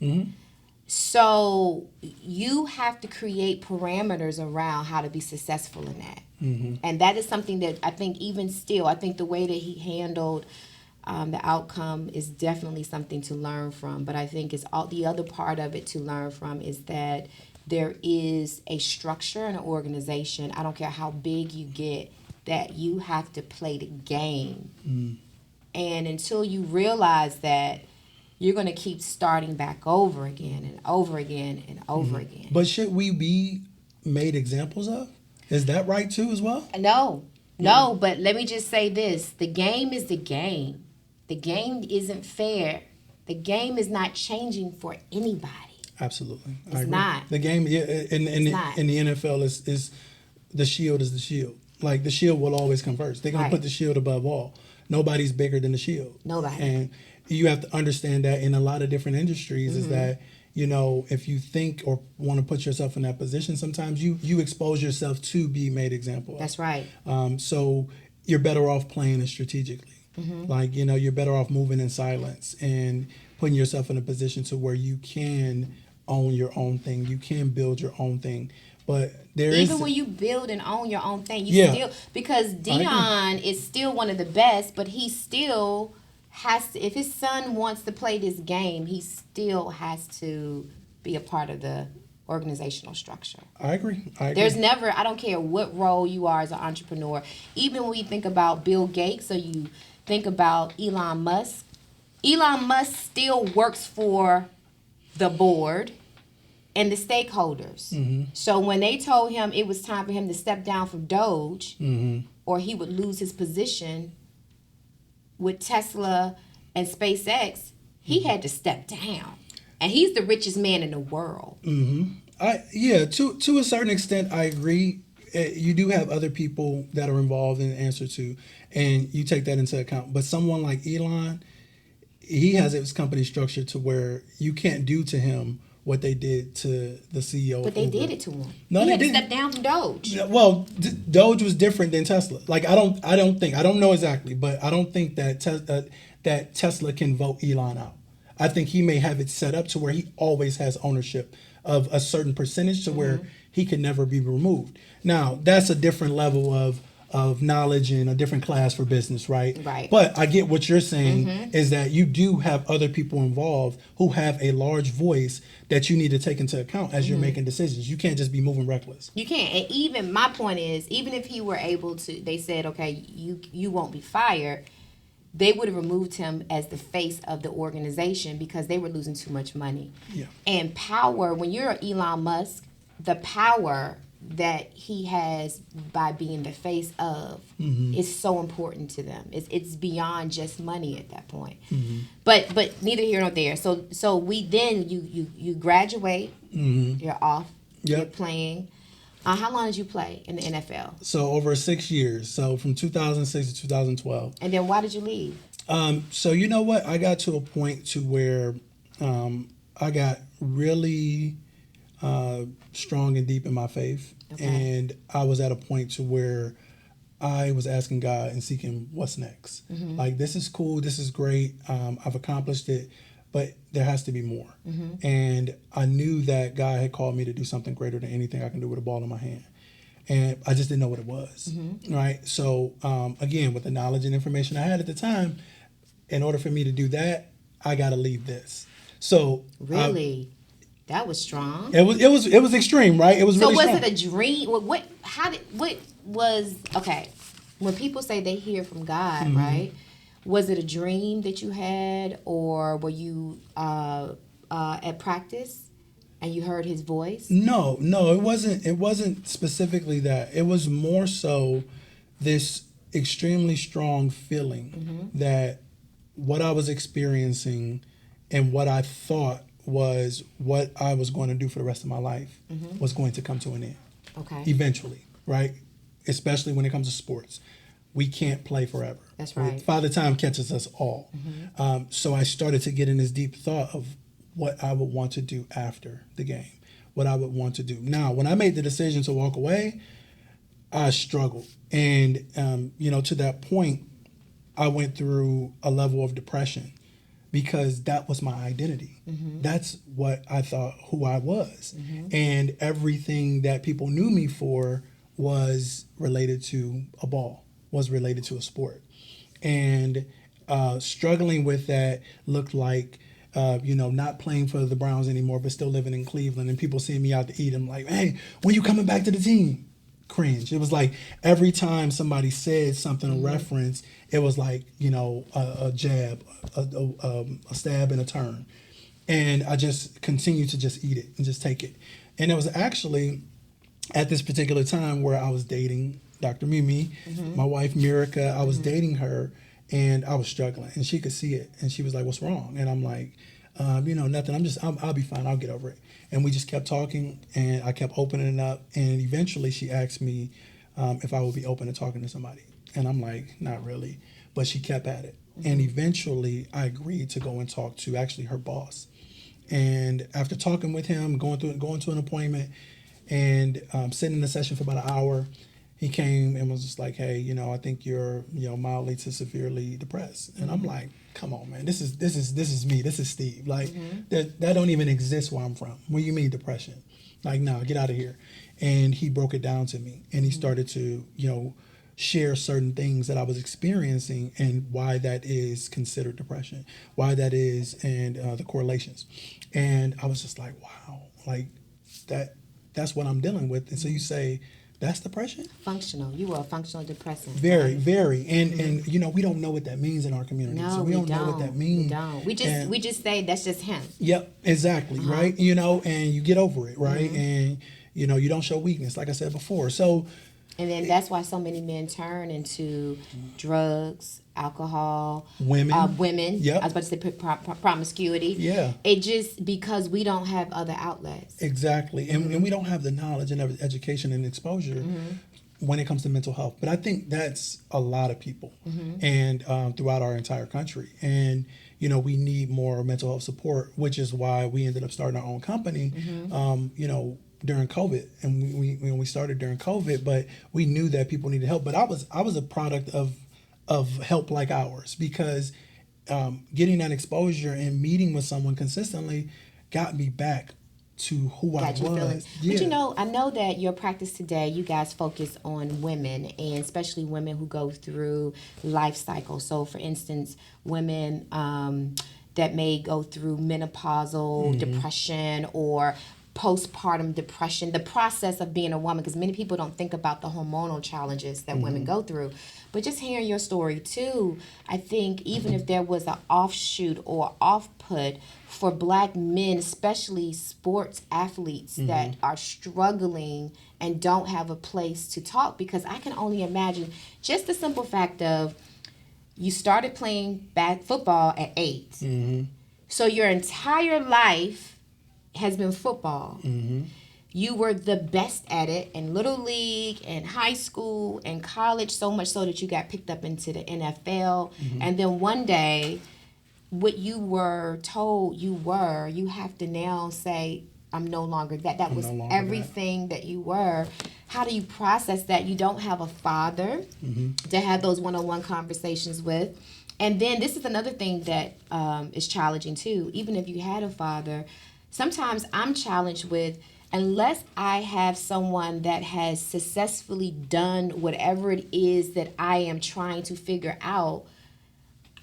So you have to create parameters around how to be successful in that. And that is something that I think even still, I think the way that he handled the outcome is definitely something to learn from. But I think it's all the other part of it to learn from is that there is a structure and an organization. I don't care how big you get, that you have to play the game. And until you realize that, you're going to keep starting back over again and over again and over again. But should we be made examples of? Is that right too as well? No, but let me just say this. The game is the game. The game isn't fair. The game is not changing for anybody. Absolutely. It's not. The game in the NFL is the shield is the shield. Like the shield will always come first. They're going to put the shield above all. Nobody's bigger than the shield. Nobody. And you have to understand that in a lot of different industries is that, if you think or want to put yourself in that position, sometimes you expose yourself to be made example of. That's right. So you're better off playing it strategically. Like, you're better off moving in silence and putting yourself in a position to where you can own your own thing. You can build your own thing But there even when you build and own your own thing, you still, because Dion is still one of the best, but he still has to, if his son wants to play this game, he still has to be a part of the organizational structure. I agree. There's never, I don't care what role you are as an entrepreneur, even when you think about Bill Gates or you think about Elon Musk still works for the board and the stakeholders. Mm-hmm. So when they told him it was time for him to step down from Doge, mm-hmm. or he would lose his position with Tesla and SpaceX, he mm-hmm. had to step down. And he's the richest man in the world. Mm-hmm. To a certain extent, I agree. You do have other people that are involved in the answer to, and you take that into account. But someone like Elon, he has his company structured to where you can't do to him what they did to the CEO. But they did it to him. No, he had to step down from Doge. Well, Doge was different than Tesla. Like I don't know exactly, but I don't think that that Tesla can vote Elon out. I think he may have it set up to where he always has ownership of a certain percentage to mm-hmm. where he can never be removed. Now, that's a different level of knowledge and a different class for business, right? Right. But I get what you're saying mm-hmm. is that you do have other people involved who have a large voice that you need to take into account as mm-hmm. you're making decisions. You can't just be moving reckless. You can't. And even my point is, even if he were able to, they said, okay, you won't be fired, they would have removed him as the face of the organization because they were losing too much money. Yeah. And power, when you're Elon Musk, the power that he has by being the face of mm-hmm. is so important to them. It's beyond just money at that point. Mm-hmm. But neither here nor there. So we then you graduate, mm-hmm. you're off, yep. you're playing. How long did you play in the NFL? So over 6 years. So from 2006 to 2012. And then why did you leave? So you know what? I got to a point to where I got really strong and deep in my faith. Okay. And I was at a point to where I was asking God and seeking what's next. Mm-hmm. Like, this is cool. This is great. I've accomplished it. But there has to be more. Mm-hmm. And I knew that God had called me to do something greater than anything I can do with a ball in my hand. And I just didn't know what it was, mm-hmm. right? So, again, with the knowledge and information I had at the time, in order for me to do that, I got to leave this. So really, that was strong. It was extreme, right? It was really strong. So was it a dream? What was, okay, when people say they hear from God, mm-hmm. right? Was it a dream that you had, or were you at practice and you heard his voice? No, it wasn't. It wasn't specifically that. It was more so this extremely strong feeling mm-hmm. that what I was experiencing and what I thought was what I was going to do for the rest of my life mm-hmm. was going to come to an end. Okay. Eventually, right? Especially when it comes to sports. We can't play forever. That's right. Father Time catches us all. Mm-hmm. So I started to get in this deep thought of what I would want to do after the game, what I would want to do. Now, when I made the decision to walk away, I struggled. And, to that point, I went through a level of depression because that was my identity. Mm-hmm. That's what I thought who I was. Mm-hmm. And everything that people knew me for was related to a ball. Was related to a sport. And struggling with that looked like, not playing for the Browns anymore, but still living in Cleveland and people seeing me out to eat. I'm like, hey, when you coming back to the team? Cringe. It was like every time somebody said something, a reference, it was like, a jab, a stab and a turn. And I just continued to just eat it and just take it. And it was actually at this particular time where I was dating Dr. Mimi, mm-hmm. my wife Mirica. I was mm-hmm. dating her and I was struggling and she could see it and she was like, what's wrong? And I'm like, nothing. I'll be fine. I'll get over it. And we just kept talking and I kept opening it up. And eventually she asked me if I would be open to talking to somebody. And I'm like, not really. But she kept at it. Mm-hmm. And eventually I agreed to go and talk to actually her boss. And after talking with him, going to an appointment and sitting in a session for about an hour, he came and was just like, hey, I think you're, mildly to severely depressed. And I'm like, come on, man, this is me. This is Steve. Like, mm-hmm. that don't even exist where I'm from. What do you mean depression? Like, nah, get out of here. And he broke it down to me, and he started to, share certain things that I was experiencing and why that is considered depression, why that is, and the correlations. And I was just like, wow, like that's what I'm dealing with. And so you say, that's depression? Functional. You were a functional depressant. Very, very. And we don't know what that means in our community. No, so we don't know what that means. We don't. We just say that's just him. Yep, exactly, right? And you get over it, right? And you don't show weakness, like I said before. So and then that's why so many men turn into drugs, alcohol, women. Yep. I was about to say promiscuity. Yeah. It just because we don't have other outlets. Exactly. And we don't have the knowledge and education and exposure when it comes to mental health. But I think that's a lot of people and throughout our entire country. And, we need more mental health support, which is why we ended up starting our own company, during COVID. And we started during COVID, but we knew that people needed help. But I was a product of help like ours, because getting that exposure and meeting with someone consistently got me back to who I was. Yeah. But I know that your practice today, you guys focus on women, and especially women who go through life cycles. So for instance, women that may go through menopausal depression or postpartum depression, the process of being a woman, because many people don't think about the hormonal challenges that women go through. But just hearing your story too, I think even if there was an offshoot or off-put for Black men, especially sports athletes that are struggling and don't have a place to talk, because I can only imagine just the simple fact of you started playing football at 8. So your entire life has been football. You were the best at it in Little League and high school and college, so much so that you got picked up into the NFL. And then one day, what you were told you were, you have to now say, I'm no longer that. That was everything that you were. How do you process that? You don't have a father to have those one-on-one conversations with. And then this is another thing that is challenging too. Even if you had a father, sometimes I'm challenged with, unless I have someone that has successfully done whatever it is that I am trying to figure out,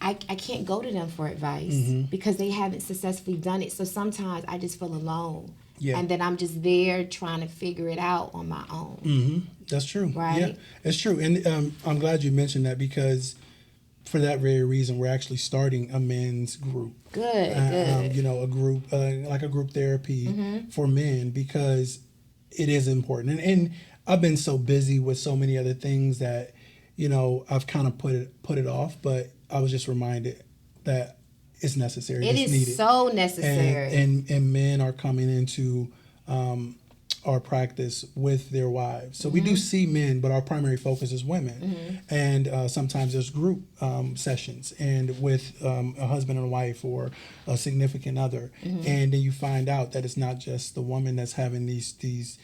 I can't go to them for advice because they haven't successfully done it. So sometimes I just feel alone. Yeah. And then I'm just there trying to figure it out on my own. That's true. Right? Yeah, it's true. And I'm glad you mentioned that, because for that very reason, we're actually starting a men's group. Good. A group, like a group therapy for men, because it is important. And I've been so busy with so many other things that, I've kind of put it off. But I was just reminded that it's necessary. It is needed. So necessary. And men are coming into our practice with their wives. So we do see men, but our primary focus is women. And sometimes there's group sessions and with a husband and a wife or a significant other. And then you find out that it's not just the woman that's having these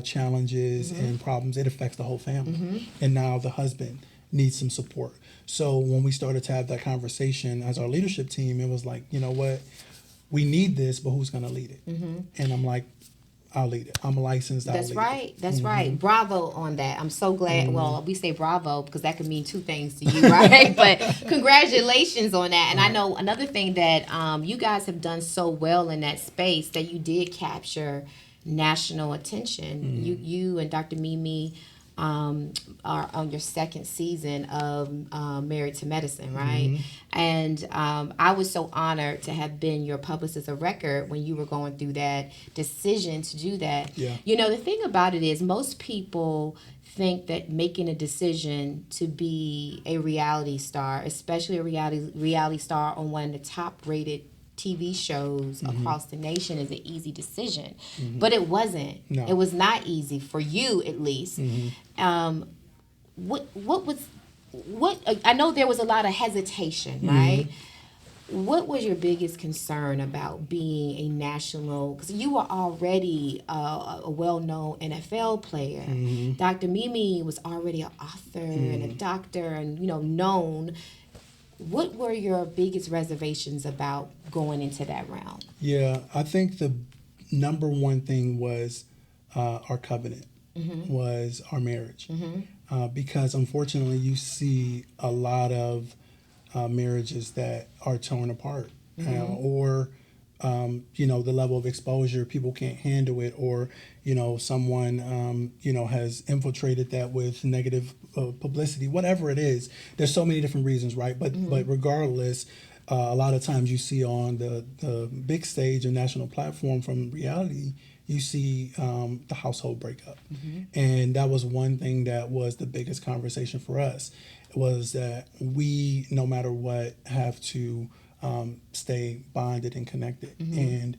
challenges and problems. It affects the whole family. And now the husband needs some support. So when we started to have that conversation as our leadership team, it was like, you know what, we need this, but who's going to lead it? And I'm like, I'll lead it. I'm licensed. That's right. That's right. Bravo on that. I'm so glad. Well, we say bravo because that could mean two things to you, right? But congratulations on that. And I know another thing that you guys have done so well in that space, that you did capture national attention. You and Dr. Mimi are on your second season of Married to Medicine, right? And I was so honored to have been your publicist of record when you were going through that decision to do that. Yeah. The thing about it is most people think that making a decision to be a reality star, especially a reality star on one of the top rated TV shows across the nation, is an easy decision. But it wasn't. No. It was not easy for you, at least. What I know there was a lot of hesitation, right? What was your biggest concern about being a national, because you were already a well-known NFL player. Dr. Mimi was already an author and a doctor and, known. What were your biggest reservations about going into that realm? Yeah, I think the number one thing was our covenant, was our marriage. Because unfortunately, you see a lot of marriages that are torn apart, or the level of exposure, people can't handle it, or someone has infiltrated that with negative publicity, whatever it is. There's so many different reasons, right? But regardless, a lot of times you see on the big stage and national platform from reality, you see the household breakup. And that was one thing that was the biggest conversation for us, was that we, no matter what, have to stay bonded and connected, and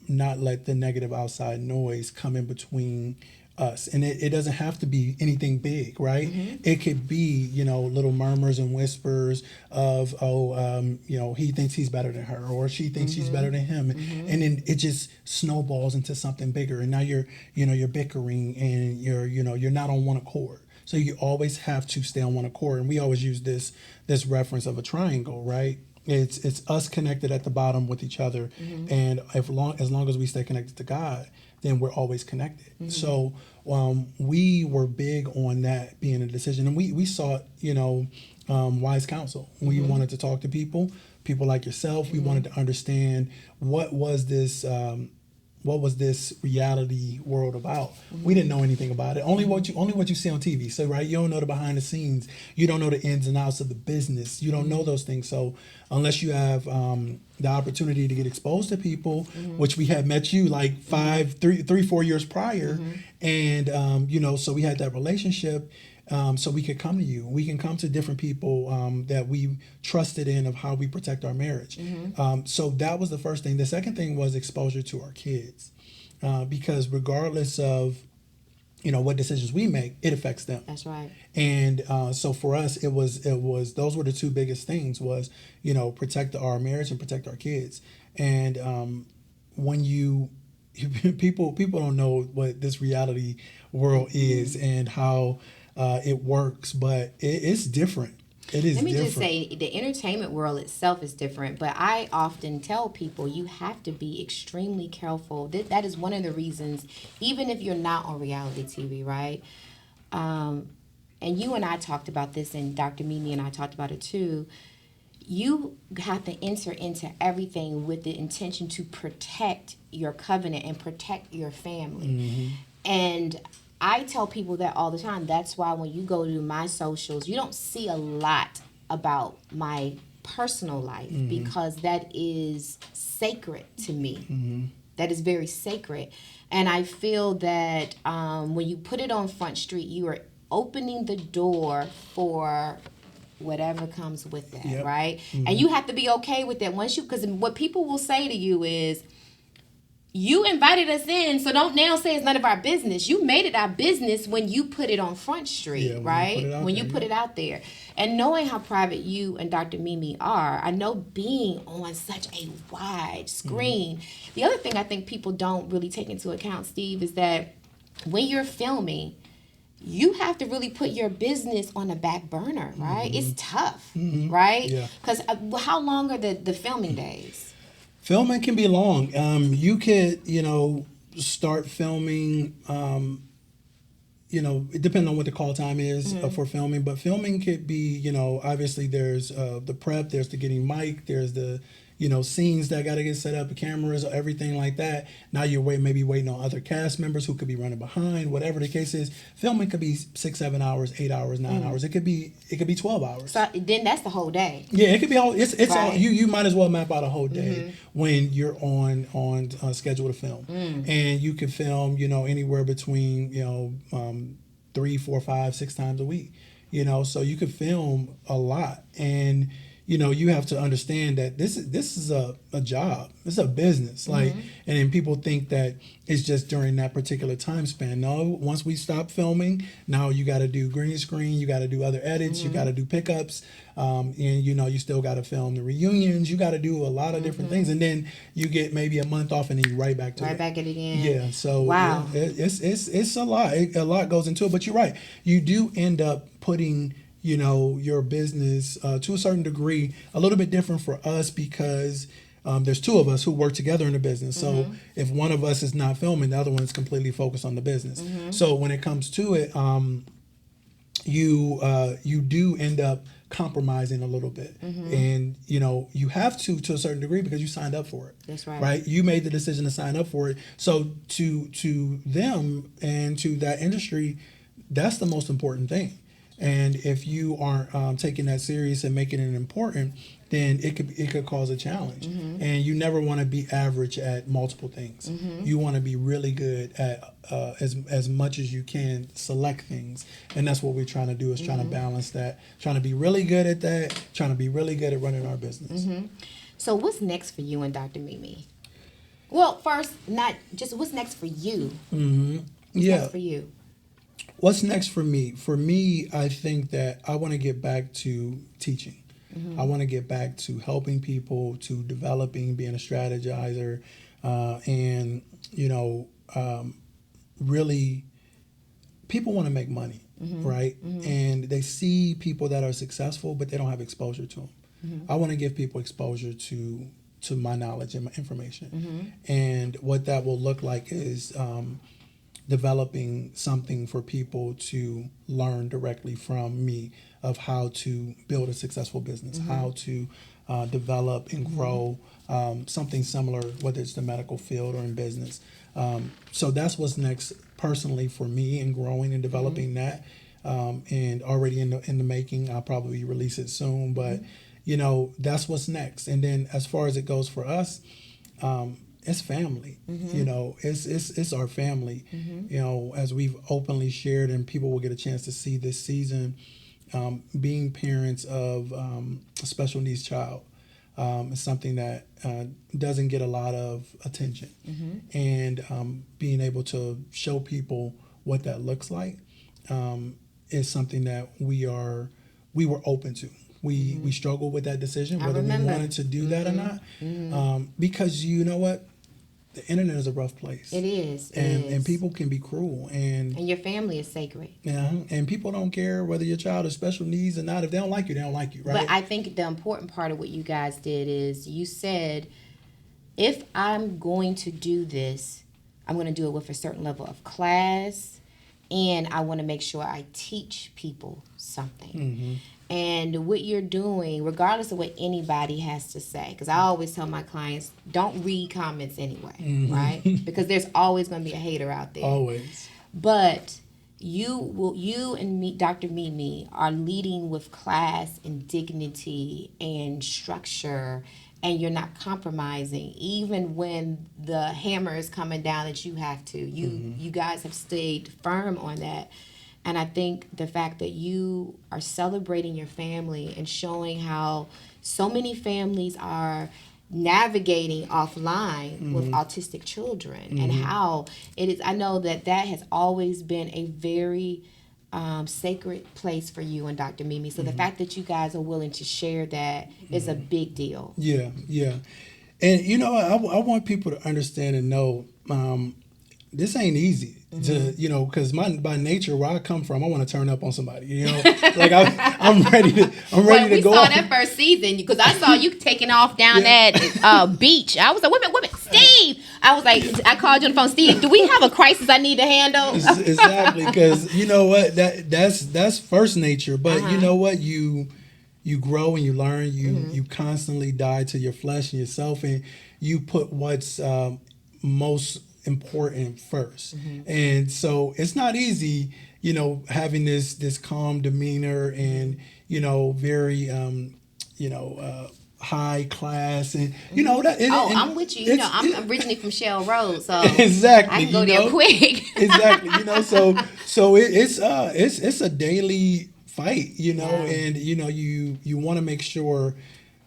not let the negative outside noise come in between us. And it doesn't have to be anything big, right? It could be, little murmurs and whispers of, he thinks he's better than her, or she thinks she's better than him. And then it just snowballs into something bigger. And now you're bickering, and you're not on one accord. So you always have to stay on one accord. And we always use this reference of a triangle, right? It's us connected at the bottom with each other, and as long as we stay connected to God, then we're always connected. So we were big on that being a decision, and we sought wise counsel. We wanted to talk to people like yourself. We wanted to understand what was this reality world about. We didn't know anything about it. Only what you see on TV. So right, you don't know the behind the scenes. You don't know the ins and outs of the business. You don't know those things. So unless you have the opportunity to get exposed to people, which we had met you like 4 years prior, and so we had that relationship. So we could come to you. We can come to different people that we trusted in of how we protect our marriage. So that was the first thing. The second thing was exposure to our kids, because regardless of what decisions we make, it affects them. That's right. And so for us, it was those were the two biggest things, was protect our marriage and protect our kids. And when people don't know what this reality world is and how it works, but it's different. It is different. Let me just say, the entertainment world itself is different, but I often tell people you have to be extremely careful. That is one of the reasons, even if you're not on reality TV, right? And you and I talked about this, and Dr. Mimi and I talked about it too. You have to enter into everything with the intention to protect your covenant and protect your family. And I tell people that all the time. That's why when you go to my socials, you don't see a lot about my personal life, because that is sacred to me. That is very sacred. And I feel that when you put it on Front Street, you are opening the door for whatever comes with that, right? And you have to be okay with that because what people will say to you is, you invited us in, so don't now say it's none of our business. You made it our business when you put it on Front Street, right? When you put it out there. And knowing how private you and Dr. Mimi are, I know being on such a wide screen. The other thing I think people don't really take into account, Steve, is that when you're filming, you have to really put your business on the back burner, right? It's tough, right? Because how long are the filming days? Filming can be long. You could, start filming, depending on what the call time is for filming. But filming could be, obviously there's the prep, there's the getting mic, there's the, scenes that got to get set up, cameras, everything like that. Now you're maybe waiting on other cast members who could be running behind, whatever the case is. Filming could be 6, 7 hours, 8 hours, 9 hours. It could be 12 hours. So then that's the whole day. Yeah, it could be all. It's right. All. You might as well map out a whole day when you're on schedule to film, and you can film anywhere between 3, 4, 5, 6 times a week. So you could film a lot. And you have to understand that this is a job. It's a business. And then people think that it's just during that particular time span. No, once we stop filming, now you got to do green screen. You got to do other edits. You got to do pickups. And you still got to film the reunions. You got to do a lot of different things. And then you get maybe a month off, and then you right back to it. Right back at it again. Yeah. So wow, it's a lot. A lot goes into it. But you're right. You do end up putting your business to a certain degree a little bit different for us, because there's two of us who work together in the business. So if one of us is not filming, the other one is completely focused on the business. So when it comes to it, you do end up compromising a little bit, and you have to a certain degree because you signed up for it. That's right. Right, you made the decision to sign up for it. So to them and to that industry, that's the most important thing. And if you aren't taking that serious and making it important, then it could cause a challenge. And you never want to be average at multiple things. You want to be really good at as much as you can select things, and that's what we're trying to do, is trying to balance that, trying to be really good at that, trying to be really good at running our business. So what's next for you and Dr. Mimi? Well, first, not just what's next for you. What's next for you? What's next for me? For me, I think that I want to get back to teaching. I want to get back to helping people, to developing, being a strategizer, and really, people want to make money, right? And they see people that are successful, but they don't have exposure to them. I want to give people exposure to my knowledge and my information, and what that will look like is developing something for people to learn directly from me of how to build a successful business, how to develop and grow something similar, whether it's the medical field or in business. So that's what's next personally for me in growing and developing that, and already in the making. I'll probably release it soon, but that's what's next. And then as far as it goes for us, it's family. It's our family. As we've openly shared, and people will get a chance to see this season, being parents of a special needs child is something that doesn't get a lot of attention, and being able to show people what that looks like is something that we were open to. We struggled with that decision, whether we wanted to do that or not, because you know what? The internet is a rough place. It is. And people can be cruel. And your family is sacred. Yeah. And people don't care whether your child has special needs or not. If they don't like you, they don't like you, right? But I think the important part of what you guys did is you said, if I'm going to do this, I'm going to do it with a certain level of class, and I want to make sure I teach people something. And what you're doing, regardless of what anybody has to say, because I always tell my clients, don't read comments anyway, right? Because there's always going to be a hater out there. Always. But you and me, Dr. Mimi, are leading with class and dignity and structure, and you're not compromising, even when the hammer is coming down that you have to. You guys have stayed firm on that. And I think the fact that you are celebrating your family and showing how so many families are navigating offline with autistic children, and how it is, I know that has always been a very sacred place for you and Dr. Mimi. So the fact that you guys are willing to share that is a big deal. Yeah. And I want people to understand and know this ain't easy to, because by nature, where I come from, I want to turn up on somebody, like I'm ready to go. We saw that first season because I saw you taking off down that beach. I was like, wait a minute, Steve. I was like, I called you on the phone, Steve, do we have a crisis I need to handle? Exactly, because you know what, that's first nature, but you know what, you grow and you learn, you constantly die to your flesh and yourself, and you put what's most important first. And so it's not easy, having this calm demeanor and very high class, and I'm with you. I'm originally from Shell Road, so exactly, I can go there quick. Exactly, so it's a daily fight, and you want to make sure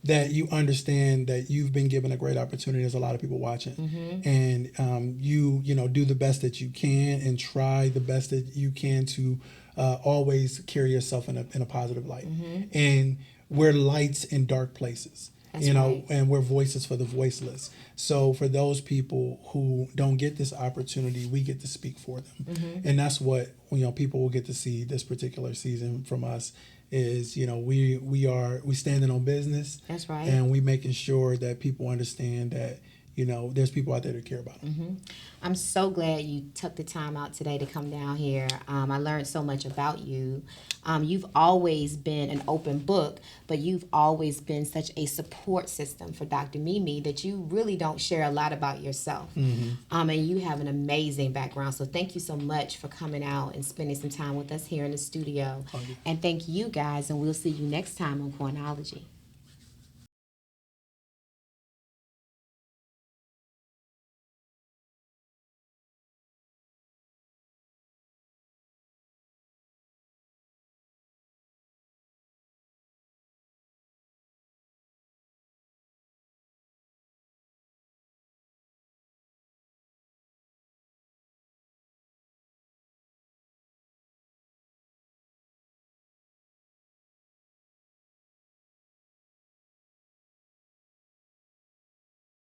that you understand that you've been given a great opportunity. There's a lot of people watching, and you do the best that you can and try the best that you can to always carry yourself in a positive light. And we're lights in dark places. That's right. And we're voices for the voiceless. So for those people who don't get this opportunity, we get to speak for them. And that's what people will get to see this particular season from us. is, you know, we standing on business. That's right. And we making sure that people understand that, you know, there's people out there that care about them. I'm so glad you took the time out today to come down here. I learned so much about you. You've always been an open book, but you've always been such a support system for Dr. Mimi that you really don't share a lot about yourself. And you have an amazing background. So thank you so much for coming out and spending some time with us here in the studio. And thank you guys, and we'll see you next time on Coinology.